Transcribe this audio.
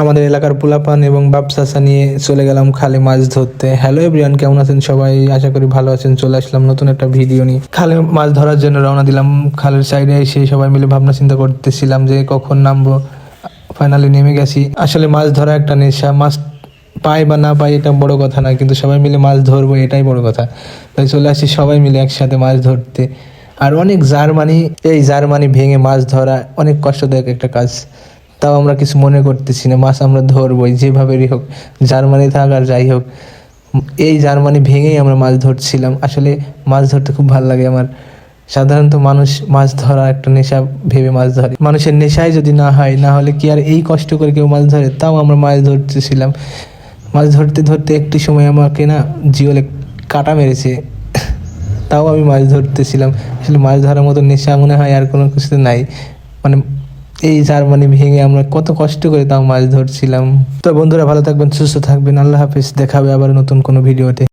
আমাদের এলাকার পোলাপান এবং বাপ চাচা নিয়ে চলে গেলাম খালে মাছ ধরতে। হ্যালো এভরিওয়ান, কেমন আছেন সবাই? আশা করি ভালো আছেন। চলে আসলাম নতুন একটা ভিডিও নিয়ে। খালে মাছ ধরার জন্য রওনা দিলাম। খালের সাইডে এসে সবাই মিলে ভাবনা চিন্তা করতেছিলাম যে কখন নামবো। ফাইনালি নেমে গেছি। আসলে মাছ ধরা একটা নেশা। মাছ পাই বা না পাই এটা বড় কথা না, কিন্তু সবাই মিলে মাছ ধরবো এটাই বড় কথা। তাই চলে আসি সবাই মিলে একসাথে মাছ ধরতে। আর অনেক এই জার্মানি ভেঙে মাছ ধরা অনেক কষ্টদায়ক একটা কাজ। তাও আমরা কিছু মনে করতেছি না, মাছ আমরা ধরবোই যেভাবেই হোক, জার্মানি থাক আর যাই হোক। এই জার্মানি ভেঙেই আমরা মাছ ধরছিলাম। আসলে মাছ ধরতে খুব ভালো লাগে আমার। সাধারণত মানুষ মাছ ধরা একটা নেশা ভেবে মাছ ধরে। মানুষের নেশায় যদি না হয়, না হলে কি আর এই কষ্ট করে কেউ মাছ ধরে? তাও আমরা মাছ ধরতেছিলাম। মাছ ধরতে ধরতে একটি সময় আমাকে না জিওলে কাটা মেরেছে, তাও আমি মাছ ধরতেছিলাম। আসলে মাছ ধরার মতো নেশা মনে হয় আর কোনো কিছুতে নাই। মানে এই জার্মানি ভেঙে আমরা কত কষ্ট করে তাও মাছ ধরছিলাম। তো বন্ধুরা, ভালো থাকবেন, সুস্থ থাকবেন। আল্লাহ হাফেজ। দেখা হবে আবার নতুন কোনো ভিডিওতে।